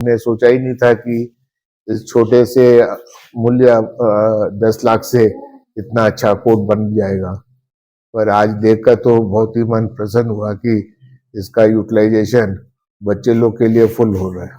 ने सोचा ही नहीं था कि इस छोटे से मूल्य 10 लाख से इतना अच्छा कोर्ट बन जाएगा। पर आज देखकर तो बहुत ही मन प्रसन्न हुआ कि इसका यूटिलाइजेशन बच्चे लोग के लिए फुल हो रहा है।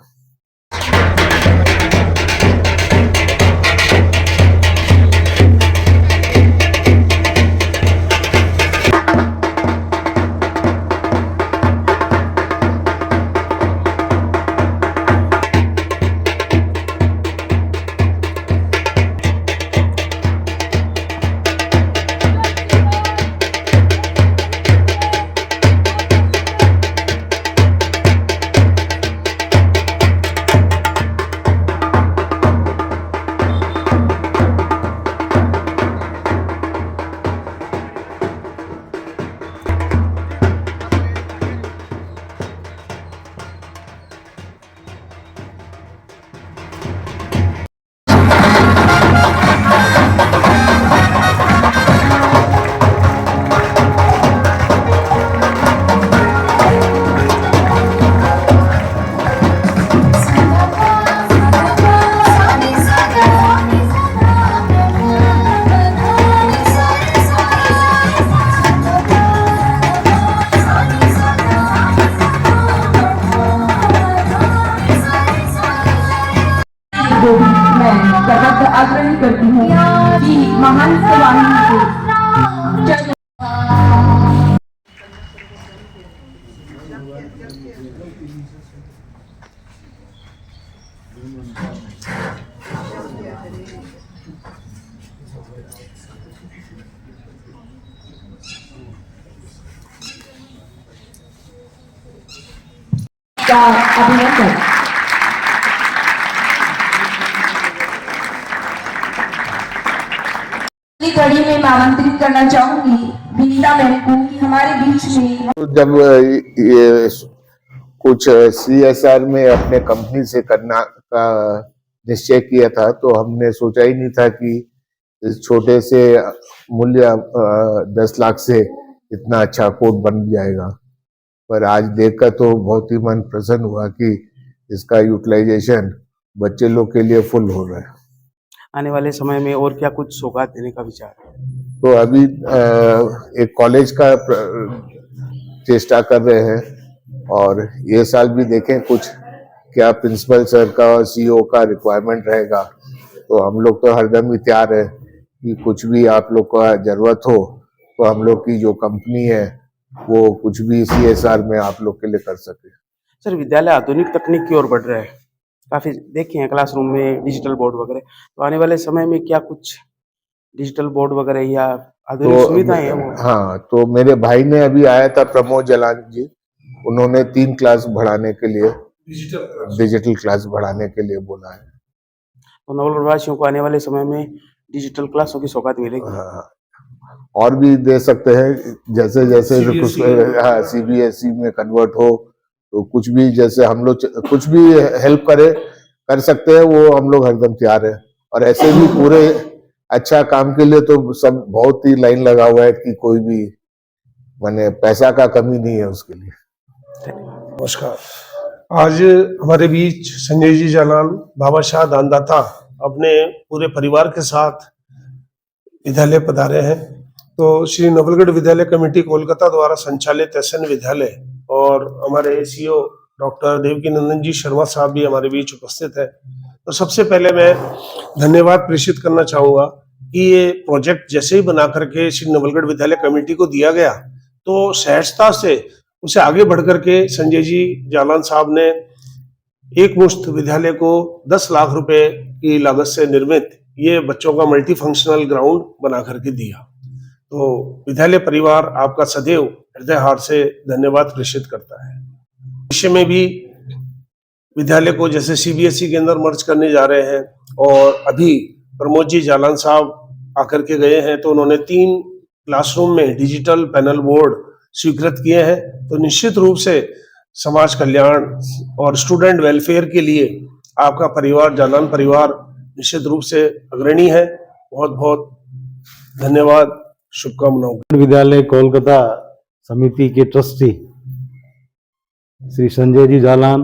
मैं सर्वत्र आग्रह करती हूँ कि महान सवाही को अभिनंदन। घड़ी में मैं आमंत्रित करना चाहूंगी विनीता मैम को कि हमारे बीच में तो जब ये कुछ CSR में अपने कंपनी से करना का निश्चय किया था तो हमने सोचा ही नहीं था कि इस छोटे से मूल्य 10 लाख से इतना अच्छा कोर्ट बन जाएगा। पर आज देखकर तो बहुत ही मन प्रसन्न हुआ कि इसका यूटिलाइजेशन बच्चे लोग के लिए फुल हो रहा है। आने वाले समय में और क्या कुछ सौगात देने का विचार है? तो अभी एक कॉलेज का चेष्टा कर रहे हैं और ये साल भी देखें कुछ क्या प्रिंसिपल सर का और CEO का रिक्वायरमेंट रहेगा। तो हम लोग तो हरदम ही तैयार है कि कुछ भी आप लोग का जरूरत हो तो हम लोग की जो कंपनी है वो कुछ भी CSR में आप लोग के लिए कर सके। सर, विद्यालय आधुनिक तकनीक की ओर बढ़ रहा है, काफी देखे हैं क्लासरूम में डिजिटल बोर्ड वगैरह, तो आने वाले समय में क्या कुछ डिजिटल बोर्ड वगैरह या आधुनिक सुविधाएं हैं वो? हाँ, तो मेरे भाई ने अभी आया था प्रमोद जलान जी, उन्होंने 3 क्लास बढ़ाने के लिए डिजिटल क्लास बढ़ाने के लिए बोला है। तो नवलप्रवासियों को आने वाले समय में डिजिटल क्लासों की सौगात मिलेगी। हाँ, और भी दे सकते हैं जैसे जैसे CBSE में कन्वर्ट हो तो कुछ भी जैसे हम लोग कुछ भी हेल्प कर सकते हैं वो हम लोग हरदम तैयार है। और ऐसे भी पूरे अच्छा काम के लिए तो सब बहुत ही लाइन लगा हुआ है कि कोई भी माने पैसा का कमी नहीं है उसके लिए। नमस्कार। आज हमारे बीच संजय जी जालान बाबा शाह दानदाता अपने पूरे परिवार के साथ विद्यालय पधारे हैं। तो श्री नवलगढ़ विद्यालय कमेटी कोलकाता द्वारा संचालित SN विद्यालय और हमारे CEO डॉक्टर देवकीनंदन जी शर्मा साहब भी हमारे बीच उपस्थित है। तो सबसे पहले मैं धन्यवाद प्रेषित करना चाहूंगा कि ये प्रोजेक्ट जैसे ही बना करके श्री नवलगढ़ विद्यालय कमेटी को दिया गया तो सहजता से उसे आगे बढ़ करके संजय जी जालान साहब ने एक मुश्त विद्यालय को 10 लाख रुपए की लागत से निर्मित ये बच्चों का मल्टी फंक्शनल ग्राउंड बना करके दिया। तो विद्यालय परिवार आपका सदैव हृदय हार से धन्यवाद प्रेषित करता है। भविष्य में भी विद्यालय को जैसे CBSE के अंदर मर्ज करने जा रहे हैं और अभी प्रमोद जी जालान साहब आकर के गए हैं तो उन्होंने 3 क्लासरूम में डिजिटल पैनल बोर्ड स्वीकृत किए हैं। तो निश्चित रूप से समाज कल्याण और स्टूडेंट वेलफेयर के लिए आपका परिवार जालान परिवार निश्चित रूप से अग्रणी है। बहुत बहुत धन्यवाद, शुभकामनाओं। विद्यालय कोलकाता समिति के ट्रस्टी श्री संजय जी जालान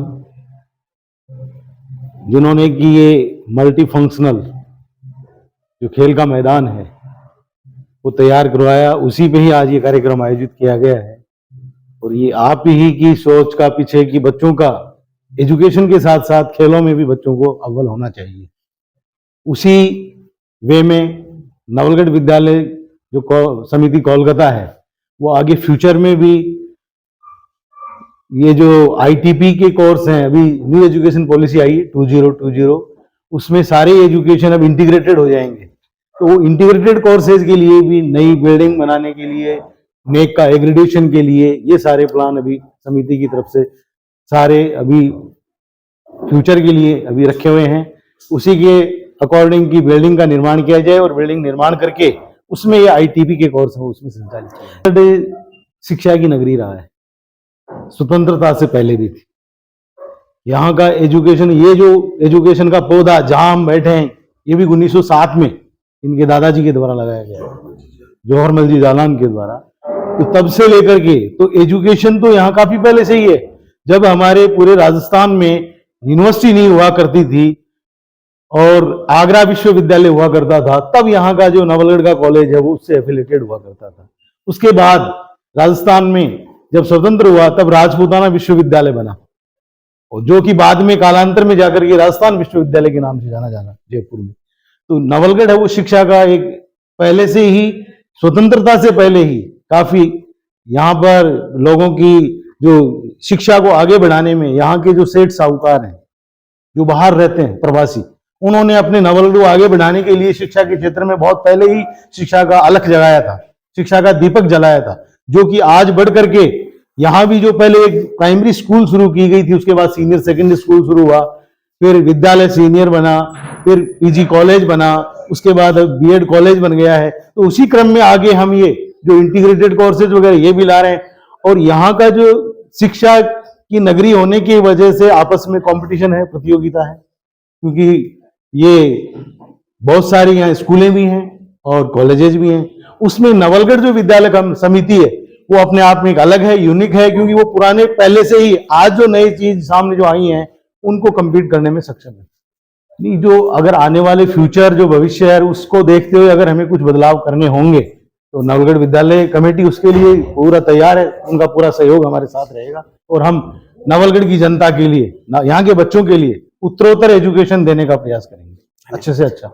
जिन्होंने कि ये मल्टी फंक्शनल जो खेल का मैदान है वो तैयार करवाया, उसी पे ही आज ये कार्यक्रम आयोजित किया गया है। और ये आप ही की सोच का पीछे कि बच्चों का एजुकेशन के साथ साथ खेलों में भी बच्चों को अव्वल होना चाहिए, उसी वे में नवलगढ़ विद्यालय जो समिति कोलकाता है वो आगे फ्यूचर में भी ये जो आईटीपी के कोर्स हैं, अभी न्यू एजुकेशन पॉलिसी आई 2020, उसमें सारे एजुकेशन अब इंटीग्रेटेड हो जाएंगे। तो वो इंटीग्रेटेड कोर्सेज के लिए भी नई बिल्डिंग बनाने के लिए, नेक का एग्रीडेशन के लिए ये सारे प्लान अभी समिति की तरफ से सारे अभी फ्यूचर के लिए अभी रखे हुए हैं। उसी के अकॉर्डिंग की बिल्डिंग का निर्माण किया जाए और बिल्डिंग निर्माण करके उसमें ये आईटीपी के कोर्स है उसमें संचालित किया जाए। शिक्षा की नगरी रहा है, स्वतंत्रता से पहले भी थी। यहाँ का एजुकेशन, ये जो एजुकेशन का पौधा जहां हम बैठे हैं, ये भी 1907 में इनके दादाजी के द्वारा लगाया गया है, जौहरमल जी जालान के द्वारा। तो तब से लेकर के तो एजुकेशन तो यहाँ काफी पहले से ही है। जब हमारे पूरे राजस्थान में यूनिवर्सिटी नहीं हुआ करती थी और आगरा विश्वविद्यालय हुआ करता था, तब यहाँ का जो नवलगढ़ का कॉलेज है वो उससे एफिलेटेड हुआ करता था। उसके बाद राजस्थान में जब स्वतंत्र हुआ तब राजपूताना विश्वविद्यालय बना, और जो कि बाद में कालांतर में जाकर के राजस्थान विश्वविद्यालय के नाम से जाना जयपुर में। तो नवलगढ़ है वो शिक्षा का एक पहले से ही, स्वतंत्रता से पहले ही काफी यहाँ पर लोगों की जो शिक्षा को आगे बढ़ाने में, यहाँ के जो सेठ साहूकार हैं जो बाहर रहते हैं प्रवासी, उन्होंने अपने नवलगढ़ को आगे बढ़ाने के लिए शिक्षा के क्षेत्र में बहुत पहले ही शिक्षा का अलख जगाया था, शिक्षा का दीपक जलाया था, जो कि आज बढ़ करके यहाँ भी जो पहले एक प्राइमरी स्कूल शुरू की गई थी, उसके बाद सीनियर सेकेंडरी स्कूल शुरू हुआ, फिर विद्यालय सीनियर बना, फिर पीजी कॉलेज बना, उसके बाद बीएड कॉलेज बन गया है। तो उसी क्रम में आगे हम ये जो इंटीग्रेटेड कोर्सेज वगैरह ये भी ला रहे हैं। और यहाँ का जो शिक्षा की नगरी होने की वजह से आपस में कंपटीशन है, प्रतियोगिता है, क्योंकि ये बहुत सारी यहाँ स्कूलें भी हैं और कॉलेजेस भी हैं। उसमें नवलगढ़ जो विद्यालय का समिति है वो अपने आप में एक अलग है, यूनिक है, क्योंकि वो पुराने पहले से ही आज जो नई चीज सामने जो आई हैं उनको compete करने में सक्षम है। नहीं, जो अगर आने वाले फ्यूचर जो भविष्य है उसको देखते हुए अगर हमें कुछ बदलाव करने होंगे तो नवलगढ़ विद्यालय कमेटी उसके लिए पूरा तैयार है, उनका पूरा सहयोग हमारे साथ रहेगा। और हम नवलगढ़ की जनता के लिए, यहाँ के बच्चों के लिए उत्तरोत्तर एजुकेशन देने का प्रयास करेंगे, अच्छे से अच्छा।